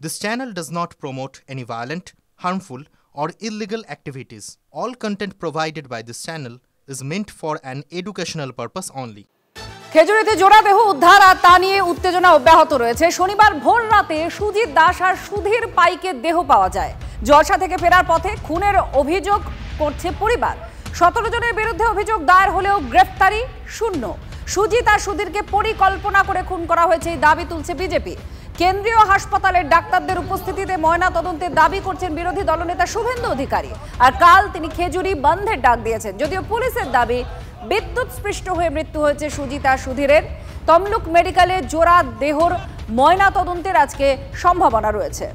This channel does not promote any violent, harmful, or illegal activities. All content provided by this channel is meant for an educational purpose only. খেজুরিতে জোড়া দেহ উদ্ধার আর তা নিয়ে উত্তেজনা অব্যাহত রয়েছে। শনিবার ভোর রাতে সুজিত দাস আর সুধীর পাইকের দেহ পাওয়া যায়। জলসা থেকে ফেরার পথে খুনের অভিযোগ করছে পরিবার। 17 জনের বিরুদ্ধে অভিযোগ দায়ের হলেও গ্রেফতারি শূন্য। সুজিত আর সুধীরকে পরিকল্পনা করে খুন করা হয়েছে এই দাবি তুলছে বিজেপি। কেন্দ্রীয় হাসপাতালের ডাক্তারদের উপস্থিতিতে ময়না তদন্তের দাবি করছেন বিরোধী দলনেতা শুভেন্দু অধিকারী। আর কাল তিনি খেজুরি বন্ধের ডাক দিয়েছেন। যদিও পুলিশের দাবি বিদ্যুৎ স্পৃষ্ট হয়ে মৃত্যু হয়েছে সুজিত আর সুধীরের। তমলুক মেডিকেলে জোড়া দেহর ময়না তদন্তের আজকে সম্ভাবনা রয়েছে।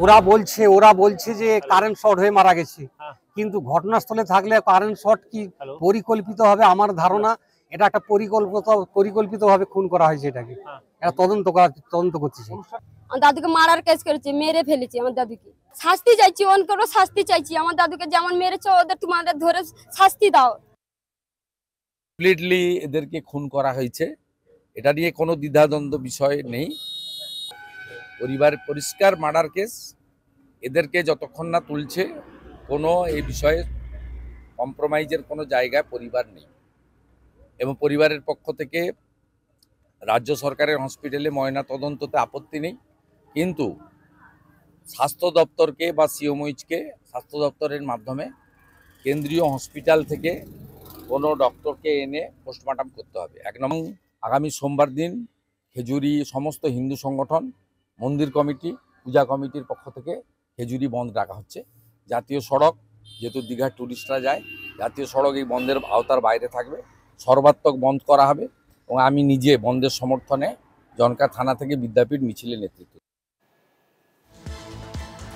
ওরা বলছে যে কারেন্ট শর্ট হয়ে মারা গেছে, কিন্তু ঘটনাস্থলে থাকলে কারেন্ট শর্ট কি পরিকল্পিত হবে? আমার ধারণা এটা একটা পরিকল্পিতভাবে খুন করা হয়েছে। এটাকে এটা তদন্ত করছে। আমার দাদুকে মারার কেস করেছে, মেরে ফেলেছে আমার দাদুকে। শাস্তি চাইছি, অনকরো শাস্তি চাইছি। আমার দাদুকে যেমন মেরেছে ওদের তোমাদের ধরে শাস্তি দাও। কমপ্লিটলি এদেরকে খুন করা হয়েছে, এটা নিয়ে কোনো দ্বিধাদ্বন্দ্ব বিষয় নেই। পরিবার পরিষ্কার মার্ডার কেস। এদেরকে যতক্ষণ না তুলছে কোনো এই বিষয়ে কম্প্রোমাইজের কোনো জায়গায় পরিবার নেই, এবং পরিবারের পক্ষ থেকে রাজ্য সরকারের হসপিটালে ময়না তদন্ততে আপত্তি নেই, কিন্তু স্বাস্থ্য দপ্তরকে বা সিওমইচকে স্বাস্থ্য দপ্তরের মাধ্যমে কেন্দ্রীয় হসপিটাল থেকে কোনো ডক্টরকে এনে পোস্টমর্টম করতে হবে। 1 নম্বর, আগামী সোমবার দিন খেজুরি সমস্ত হিন্দু সংগঠন, মন্দির কমিটি, পূজা কমিটির পক্ষ থেকে খেজুরি বন্ধ রাখা হচ্ছে। জাতীয় সড়ক, যেহেতু দীঘার টুরিস্টরা যায়, জাতীয় সড়ক এই বন্ধের আওতার বাইরে থাকবে, সর্বাত্মক বন্ধ করা হবে। এবং আমি নিজে বন্ধের সমর্থনে জনকা থানা থেকে বিদ্যাপীঠ মিছিলের নেতৃত্ব।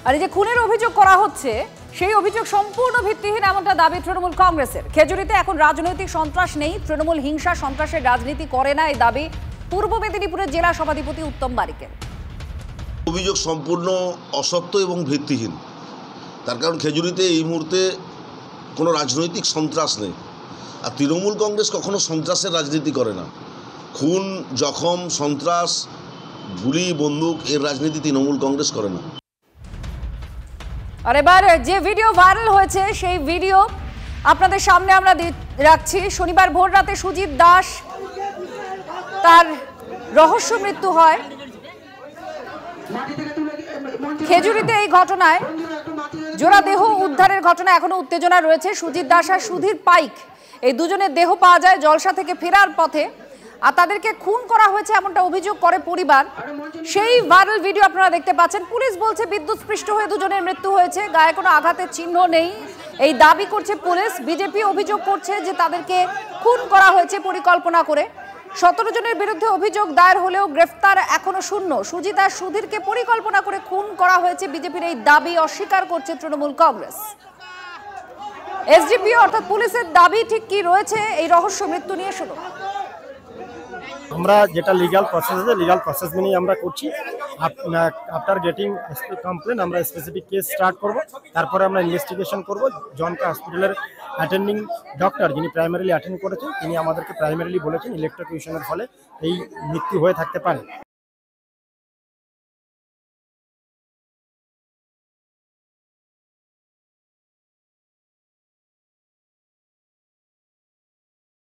আর এই যে খুনের অভিযোগ করা হচ্ছে, সেই অভিযোগ সম্পূর্ণ ভিত্তিহীন এমনটা দাবি তৃণমূল কংগ্রেসের। খেজুরিতে এখন রাজনৈতিক সন্ত্রাস নেই, তৃণমূল হিংসা সন্ত্রাসের রাজনীতি করে না, এই দাবি পূর্ব মেদিনীপুরের জেলা সভাধিপতি উত্তম বারিকের। অভিযোগ সম্পূর্ণ অসত্য এবং ভিত্তিহীন। তার কারণ খেজুরিতে এই মুহূর্তে কোনো রাজনৈতিক সন্ত্রাস নেই, আর তৃণমূল কংগ্রেস কখনো সন্ত্রাসের রাজনীতি করে না। খুন, জখম, সন্ত্রাস, গুলি, বন্দুক এর রাজনীতি তৃণমূল কংগ্রেস করে না। আর এবার যে ভিডিও ভাইরাল হয়েছে সেই ভিডিও আপনাদের সামনে আমরা রাখছি। শনিবার ভোর রাতে সুজিত দাস তার রহস্য মৃত্যু হয় খেজুরিতে। এই ঘটনায় জোড়া দেহ উদ্ধারের ঘটনা এখনো উত্তেজনা রয়েছে। সুজিত দাস আর সুধীর পাইক এই দুজনের দেহ পাওয়া যায় জলসা থেকে ফেরার পথে, আর তাদেরকে খুন করা হয়েছে এমনটা অভিযোগ করে পরিবার। সেই ভাইরাল ভিডিও আপনারা দেখতে পাচ্ছেন। পুলিশ বলছে বিদ্যুৎ স্পৃষ্ট হয়ে দুজনের মৃত্যু হয়েছে, গায়ে কোনো আঘাতের চিহ্ন নেই, এই দাবি করছে পুলিশ। বিজেপি অভিযোগ করছে যে তাদেরকে খুন করা হয়েছে পরিকল্পনা করে। 17 জনের বিরুদ্ধে অভিযোগ দায়ের হলেও গ্রেফতার এখনো শূন্য। সুজিত আর সুধীরকে পরিকল্পনা করে খুন করা হয়েছে, বিজেপির এই দাবি অস্বীকার করছে তৃণমূল কংগ্রেস। এসডিপিও অর্থাৎ পুলিশের দাবি ঠিক কি রয়েছে এই রহস্য মৃত্যু নিয়ে শুনুন। আমরা যেটা লিগ্যাল প্রসেস আছে, লিগ্যাল প্রসেস মেনেই আমরা করছি। আফটার গেটিং কমপ্লেন আমরা স্পেসিফিক কেস স্টার্ট করব, তারপরে আমরা ইনভেস্টিগেশন করব। জনকা হসপিটালের অ্যাটেন্ডিং ডক্টর যিনি প্রাইমারিলি অ্যাটেন্ড করেছেন, তিনি আমাদেরকে প্রাইমারিলি বলেছেন ইলেকট্রোকিউশনের ফলে এই মৃত্যু হয়ে থাকতে পারে।